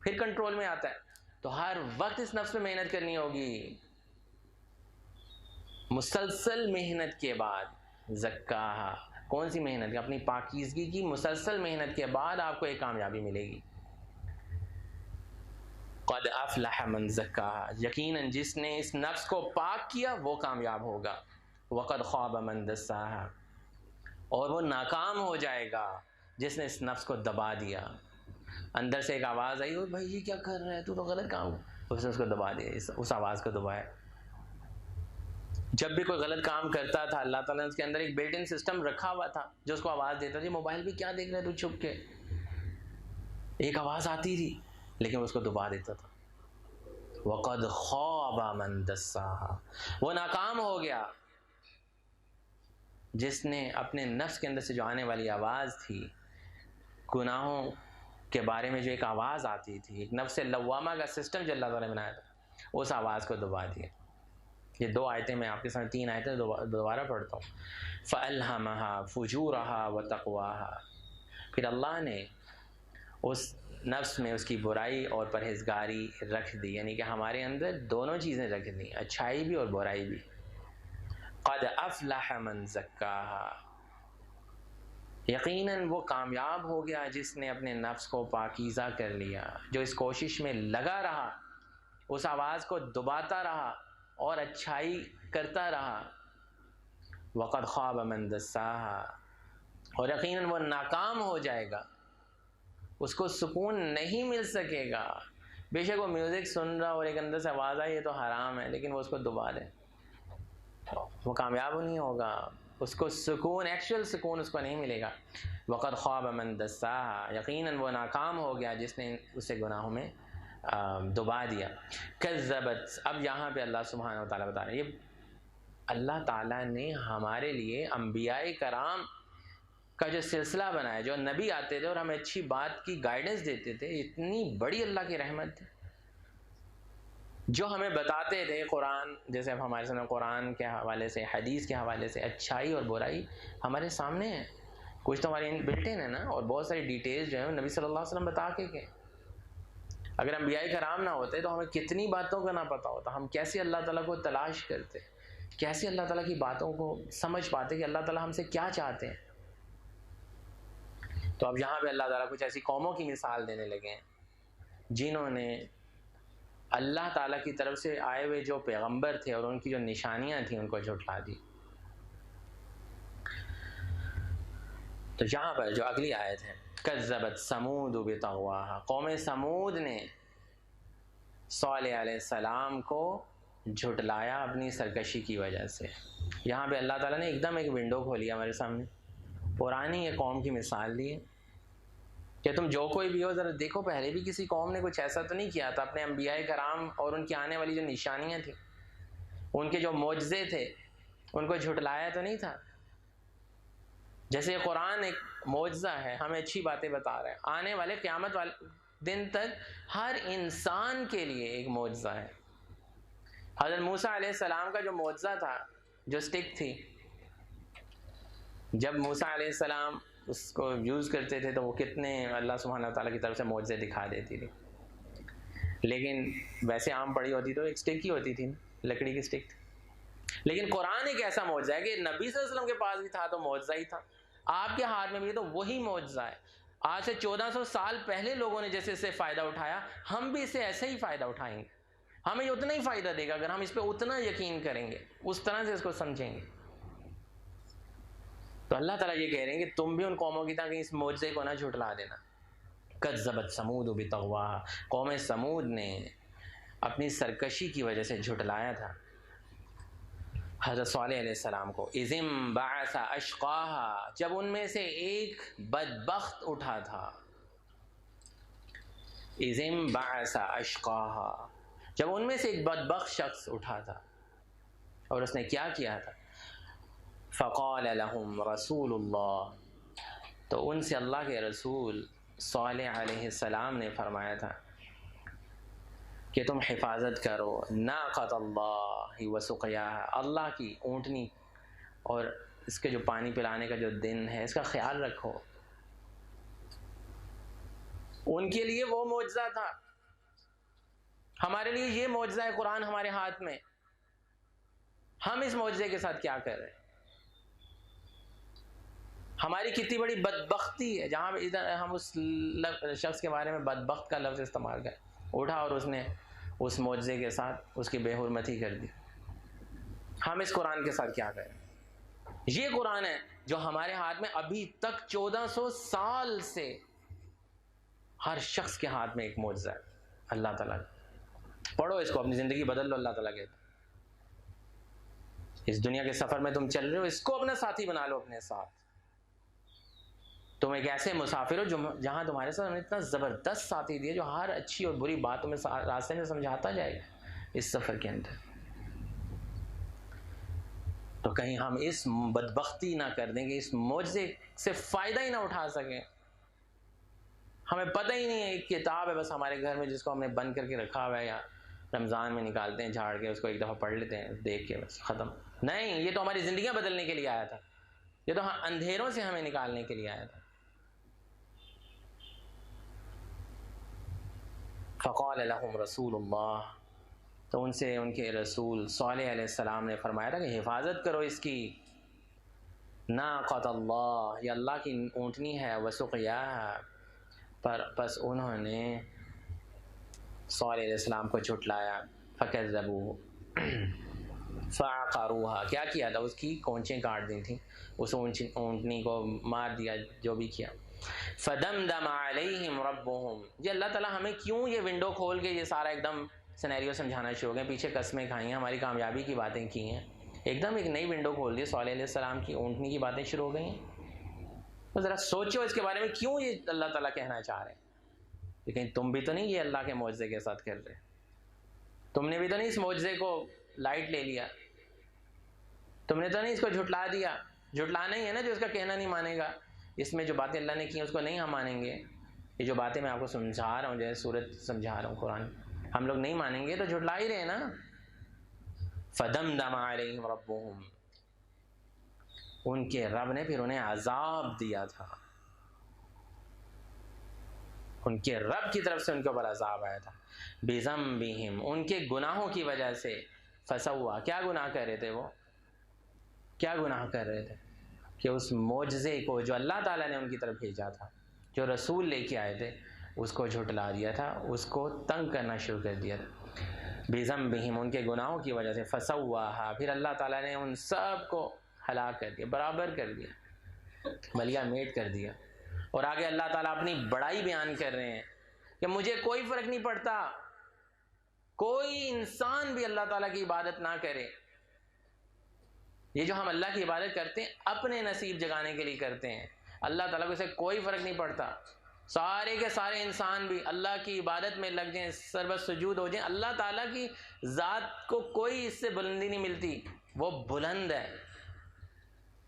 پھر کنٹرول میں آتا ہے۔ تو ہر وقت اس نفس پہ محنت کرنی ہوگی، مسلسل محنت کے بعد زکاہا، کون سی محنت؟ اپنی پاکیزگی کی مسلسل محنت کے بعد آپ کو ایک کامیابی ملے گی۔ قد افلح من زکاہا، یقیناً جس نے اس نفس کو پاک کیا وہ کامیاب ہوگا۔ وقد خاب من دساہا، اور وہ ناکام ہو جائے گا جس نے اس نفس کو دبا دیا۔ اندر سے ایک آواز آئی، بھائی یہ کیا کر رہا ہے، تو غلط کام، اس نے اس کو دبا دیا، اس آواز کو دبایا۔ جب بھی کوئی غلط کام کرتا تھا اللہ تعالیٰ نے اس کے اندر ایک بلٹ ان سسٹم رکھا ہوا تھا جو اس کو آواز دیتا تھا، موبائل پہ کیا دیکھ رہا ہے تو چھپ کے، ایک آواز آتی تھی لیکن اس کو دبا دیتا تھا۔ وقد خاب من دساہا، وہ ناکام ہو گیا جس نے اپنے نفس کے اندر سے جو آنے والی آواز تھی، گناہوں کے بارے میں جو ایک آواز آتی تھی، ایک نفس لوامہ کا سسٹم جو اللہ تعالیٰ نے بنایا تھا، اس آواز کو دبا دیا۔ یہ دو آیتیں میں آپ کے سامنے، تین آیتیں دوبارہ پڑھتا ہوں۔ فَأَلْهَمَهَا فُجُورَهَا وَتَقْوَاهَا، پھر اللہ نے اس نفس میں اس کی برائی اور پرہیزگاری رکھ دی، یعنی کہ ہمارے اندر دونوں چیزیں رکھ دی، اچھائی بھی اور برائی بھی۔ قد افلح من زکاہا، یقیناً وہ کامیاب ہو گیا جس نے اپنے نفس کو پاکیزہ کر لیا، جو اس کوشش میں لگا رہا، اس آواز کو دباتا رہا اور اچھائی کرتا رہا۔ وقد خواب من دساہا، اور یقیناً وہ ناکام ہو جائے گا، اس کو سکون نہیں مل سکے گا۔ بے شک وہ میوزک سن رہا اور ایک اندر سے آواز آئی یہ تو حرام ہے، لیکن وہ اس کو دبا دے، وہ کامیاب نہیں ہوگا، اس کو سکون، ایکچوئل سکون اس کو نہیں ملے گا۔ وقد خواب من دساہا، یقیناً وہ ناکام ہو گیا جس نے اسے گناہوں میں دبا دیا۔ کذبت، اب یہاں پہ اللہ سبحانہ و تعالیٰ بتا رہے ہیں، یہ اللہ تعالیٰ نے ہمارے لیے انبیاء کرام کا جو سلسلہ بنایا، جو نبی آتے تھے اور ہمیں اچھی بات کی گائیڈنس دیتے تھے، اتنی بڑی اللہ کی رحمت تھی، جو ہمیں بتاتے تھے قرآن، جیسے اب ہمارے سامنے قرآن کے حوالے سے، حدیث کے حوالے سے اچھائی اور برائی ہمارے سامنے ہے، کچھ تو ہمارے بلٹن ہے نا، اور بہت ساری ڈیٹیلز جو ہیں نبی صلی اللہ علیہ وسلم بتا کے گئے۔ اگر انبیاء کرام نہ ہوتے تو ہمیں کتنی باتوں کا نہ پتہ ہوتا، ہم کیسے اللہ تعالیٰ کو تلاش کرتے، کیسے اللہ تعالیٰ کی باتوں کو سمجھ پاتے کہ اللہ تعالیٰ ہم سے کیا چاہتے ہیں۔ تو اب یہاں پہ اللہ تعالیٰ کچھ ایسی قوموں کی مثال دینے لگے ہیں جنہوں نے اللہ تعالیٰ کی طرف سے آئے ہوئے جو پیغمبر تھے اور ان کی جو نشانیاں تھیں ان کو جھٹلا دی۔ تو یہاں پر جو اگلی آیت ہے، کذبت ثمود بطغواہا، قوم ثمود نے صالح علیہ السلام کو جھٹلایا اپنی سرکشی کی وجہ سے۔ یہاں پہ اللہ تعالیٰ نے ایک دم ایک ونڈو کھولی ہمارے سامنے، پرانی یہ قوم کی مثال دی ہے کہ تم جو کوئی بھی ہو ذرا دیکھو، پہلے بھی کسی قوم نے کچھ ایسا تو نہیں کیا تھا، اپنے انبیاء کرام اور ان کی آنے والی جو نشانیاں تھیں، ان کے جو معجزے تھے، ان کو جھٹلایا تو نہیں تھا۔ جیسے یہ قرآن ایک معجزہ ہے، ہمیں اچھی باتیں بتا رہا ہے، آنے والے قیامت والے دن تک ہر انسان کے لیے ایک معجزہ ہے۔ حضرت موسیٰ علیہ السلام کا جو معجزہ تھا، جو سٹک تھی، جب موسیٰ علیہ السلام اس کو یوز کرتے تھے تو وہ کتنے اللہ سبحانہ تعالیٰ کی طرف سے معجزے دکھا دیتی تھی، لیکن ویسے عام پڑی ہوتی تو ایک سٹک ہی ہوتی تھی، لکڑی کی سٹک تھی۔ لیکن قرآن ایک ایسا معجزہ ہے کہ نبی صلی اللہ علیہ وسلم کے پاس بھی تھا تو معجزہ ہی تھا، آپ کے ہاتھ میں بھی ہے تو وہی معجزہ ہے۔ آج سے 1400 سال پہلے لوگوں نے جیسے اس سے فائدہ اٹھایا، ہم بھی اس سے ایسے ہی فائدہ اٹھائیں گے، ہمیں یہ اتنا ہی فائدہ دے گا اگر ہم اس پہ اتنا یقین کریں گے، اس طرح سے اس کو سمجھیں گے۔ تو اللہ تعالیٰ یہ کہہ رہے ہیں کہ تم بھی ان قوموں کی طرح اس معجزے کو نہ جھٹلا دینا۔ کذبت ثمود بطغواہا، قوم ثمود نے اپنی سرکشی کی وجہ سے جھٹلایا تھا حضرت صالح علیہ السلام کو۔ اذ انبعث اشقاہا، جب ان میں سے ایک بدبخت اٹھا تھا۔ اذ انبعث اشقاہا، جب ان میں سے ایک بدبخت شخص اٹھا تھا، اور اس نے کیا کیا تھا؟ فقال لهم رسول اللہ، تو ان سے اللہ کے رسول صالح علیہ السلام نے فرمایا تھا کہ تم حفاظت کرو ناقۃ اللہ وسقیاہا، اللہ کی اونٹنی اور اس کے جو پانی پلانے کا جو دن ہے اس کا خیال رکھو۔ ان کے لیے وہ معجزہ تھا، ہمارے لیے یہ معجزہ ہے قرآن ہمارے ہاتھ میں، ہم اس معجزے کے ساتھ کیا کر رہے ہیں؟ ہماری کتنی بڑی بدبختی ہے جہاں ادھر ہم اس شخص کے بارے میں بدبخت کا لفظ استعمال کریں، اٹھا اور اس نے اس معجزے کے ساتھ اس کی بے حرمتی کر دی۔ ہم اس قرآن کے ساتھ کیا کریں؟ یہ قرآن ہے جو ہمارے ہاتھ میں ابھی تک 1400 سال سے ہر شخص کے ہاتھ میں ایک معجزہ ہے اللہ تعالیٰ کا۔ پڑھو اس کو، اپنی زندگی بدل لو، اللہ تعالیٰ کہتا ہے اس دنیا کے سفر میں تم چل رہے ہو، اس کو اپنا ساتھی بنا لو اپنے ساتھ۔ تم ایک ایسے مسافر ہو جہاں تمہارے ساتھ اتنا زبردست ساتھی دیے جو ہر اچھی اور بری بات تمہیں راستے میں سمجھاتا جائے گا اس سفر کے اندر۔ تو کہیں ہم اس بدبختی نہ کر دیں کہ اس معجزے سے فائدہ ہی نہ اٹھا سکیں۔ ہمیں پتہ ہی نہیں ہے، ایک کتاب ہے بس ہمارے گھر میں جس کو ہم نے بند کر کے رکھا ہوا ہے، یا رمضان میں نکالتے ہیں جھاڑ کے اس کو ایک دفعہ پڑھ لیتے ہیں دیکھ کے بس ختم۔ نہیں، یہ تو ہماری زندگیاں بدلنے کے لیے آیا تھا، یہ تو اندھیروں سے ہمیں نکالنے کے لیے آیا تھا۔ فقال لهم رسول اللہ، تو ان سے ان کے رسول صالح علیہ السلام نے فرمایا تھا کہ حفاظت کرو اس کی، ناقۃ اللہ، یہ اللہ کی اونٹنی ہے، وسقیاہا، پر پس انہوں نے صالح علیہ السلام کو جھٹلایا، فکذبوہ فعقروہا، کیا کیا تھا، اس کی کونچیں کاٹ دی تھیں، اس اونٹنی کو مار دیا، جو بھی کیا۔ فدمدم علیہم ربہم، یہ اللہ تعالیٰ ہمیں کیوں یہ ونڈو کھول کے یہ سارا ایک دم سینیریو سمجھانا شروع ہو گئے، پیچھے قسمیں کھائی ہیں، ہماری کامیابی کی باتیں کی ہیں، ایک دم ایک نئی ونڈو کھول دی، صالح علیہ السلام کی اونٹنی کی باتیں شروع ہو گئی ہیں۔ تو ذرا سوچو اس کے بارے میں، کیوں یہ اللہ تعالیٰ کہنا چاہ رہے ہیں؟ لیکن تم بھی تو نہیں یہ اللہ کے معجزے کے ساتھ کر رہے، تم نے بھی تو نہیں اس معجزے کو لائٹ لے لیا، تم نے تو نہیں اس کو جھٹلا دیا۔ جھٹلانا ہی ہے نا جو اس کا کہنا نہیں مانے گا، اس میں جو باتیں اللہ نے کی اس کو نہیں ہم مانیں گے، یہ جو باتیں میں آپ کو سمجھا رہا ہوں، جیسے سورت سمجھا رہا ہوں قرآن، ہم لوگ نہیں مانیں گے تو جھٹلا ہی رہے نا۔ فدمدم علیہم ربہم، ان کے رب نے پھر انہیں عذاب دیا تھا، ان کے رب کی طرف سے ان کے اوپر عذاب آیا تھا، بذنبہم، ان کے گناہوں کی وجہ سے، فسوا، کیا گناہ کر رہے تھے وہ، کیا گناہ کر رہے تھے کہ اس معجزے کو جو اللہ تعالیٰ نے ان کی طرف بھیجا تھا، جو رسول لے کے آئے تھے، اس کو جھٹلا دیا تھا، اس کو تنگ کرنا شروع کر دیا تھا، بذنبہم، ان کے گناہوں کی وجہ سے، فسواہا، پھر اللہ تعالیٰ نے ان سب کو ہلاک کر دیا، برابر کر دیا، ملیا میٹ کر دیا۔ اور آگے اللہ تعالیٰ اپنی بڑائی بیان کر رہے ہیں کہ مجھے کوئی فرق نہیں پڑتا، کوئی انسان بھی اللہ تعالیٰ کی عبادت نہ کرے، یہ جو ہم اللہ کی عبادت کرتے ہیں اپنے نصیب جگانے کے لیے کرتے ہیں، اللہ تعالیٰ کو اسے کوئی فرق نہیں پڑتا، سارے کے سارے انسان بھی اللہ کی عبادت میں لگ جائیں، سربت سجود ہو جائیں، اللہ تعالیٰ کی ذات کو کوئی اس سے بلندی نہیں ملتی، وہ بلند ہے،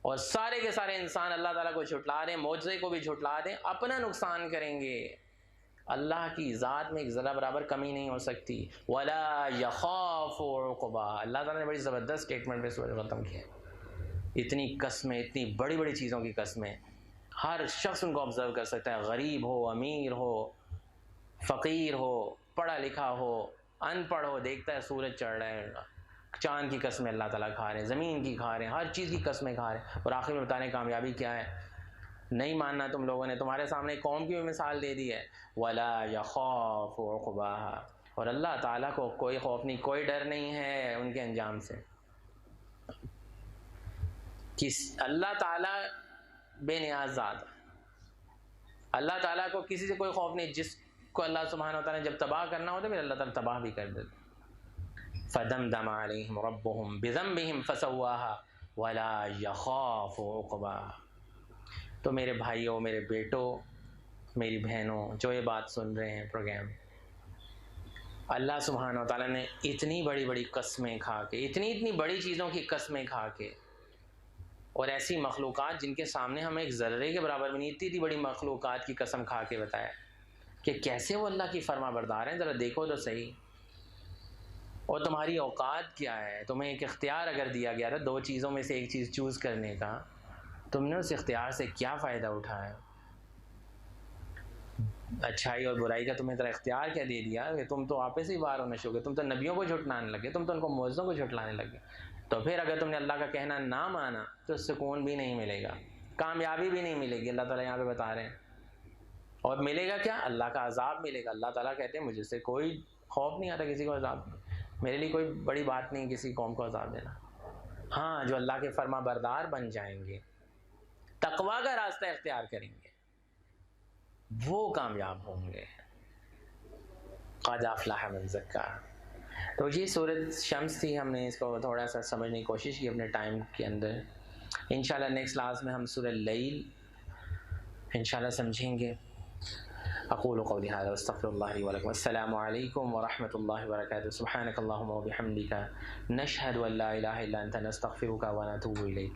اور سارے کے سارے انسان اللہ تعالیٰ کو جھٹلا دیں، معجزے کو بھی جھٹلا دیں، اپنا نقصان کریں گے، اللہ کی ذات میں ایک ذرہ برابر کمی نہیں ہو سکتی۔ وَلَا يَخَافُ عُقْبَاهَا، اللہ تعالیٰ نے بڑی زبردست اسٹیٹمنٹ پہ سورہ ختم کیا، اتنی قسمیں، اتنی بڑی بڑی چیزوں کی قسمیں، ہر شخص ان کو آبزرو کر سکتا ہے، غریب ہو، امیر ہو، فقیر ہو، پڑھا لکھا ہو، ان پڑھ ہو، دیکھتا ہے سورج چڑھ رہا ہے، چاند کی قسمیں اللہ تعالیٰ کھا رہے ہیں، زمین کی کھا رہے ہیں، ہر چیز کی قسمیں کھا رہے ہیں، اور آخر میں بتانے کامیابی کیا ہے؟ نہیں ماننا تم لوگوں نے، تمہارے سامنے قوم کی بھی مثال دے دی ہے، وَلَا يَخَافُ عُقْبَاهَا، اور اللہ تعالیٰ کو کوئی خوف نہیں، کوئی ڈر نہیں ہے ان کے انجام سے، اللہ تعالیٰ بے نیاز ذات، اللہ تعالیٰ کو کسی سے کوئی خوف نہیں، جس کو اللہ سبحانہ و تعالیٰ نے جب تباہ کرنا ہوتا ہے پھر اللہ تعالیٰ تباہ بھی کر دیتا۔ فدمدم علیہم ربہم بذنبہم فسواہا ولا یخاف عقباہا۔ تو میرے بھائیوں، میرے بیٹوں، میری بہنوں جو یہ بات سن رہے ہیں پروگرام، اللہ سبحانہ و تعالیٰ نے اتنی بڑی بڑی قسمیں کھا کے، اتنی بڑی چیزوں کی قسمیں کھا کے، اور ایسی مخلوقات جن کے سامنے ہم ایک ذرے کے برابر بھی نہیں، اتنی بڑی مخلوقات کی قسم کھا کے بتایا کہ کیسے وہ اللہ کی فرما بردار ہیں، ذرا دیکھو تو صحیح، اور تمہاری اوقات کیا ہے، تمہیں ایک اختیار اگر دیا گیا تھا دو چیزوں میں سے ایک چیز چوز کرنے کا، تم نے اس اختیار سے کیا فائدہ اٹھایا؟ اچھائی اور برائی کا تمہیں ذرا اختیار کیا دے دیا کہ تم تو آپس ہی باہر ہونے شروع، تم تو نبیوں کو جھٹلانے لگے، تم تو ان کو معجزوں کو جھٹلانے لگے، تو پھر اگر تم نے اللہ کا کہنا نہ مانا تو سکون بھی نہیں ملے گا، کامیابی بھی نہیں ملے گی، اللہ تعالیٰ یہاں پہ بتا رہے ہیں، اور ملے گا کیا؟ اللہ کا عذاب ملے گا۔ اللہ تعالیٰ کہتے ہیں مجھ سے کوئی خوف نہیں آتا کسی کو عذاب، میرے لیے کوئی بڑی بات نہیں کسی قوم کو عذاب دینا، ہاں جو اللہ کے فرما بردار بن جائیں گے، تقویٰ کا راستہ اختیار کریں گے، وہ کامیاب ہوں گے۔ قد افلح من زکاها۔ تو یہ سورۃ شمس تھی، ہم نے اس کو تھوڑا سا سمجھنے کی کوشش کی اپنے ٹائم کے اندر، انشاءاللہ نیکسٹ کلاس میں ہم سورۃ اللیل انشاءاللہ سمجھیں گے۔ اقول قولی ھذا واستغفر اللہ لی ولکم، السلام علیکم ورحمۃ اللہ وبرکاتہ، سبحانک اللہم وبحمدک، نشہد ان لا الہ الا انت، نستغفرک ونتوب الیک۔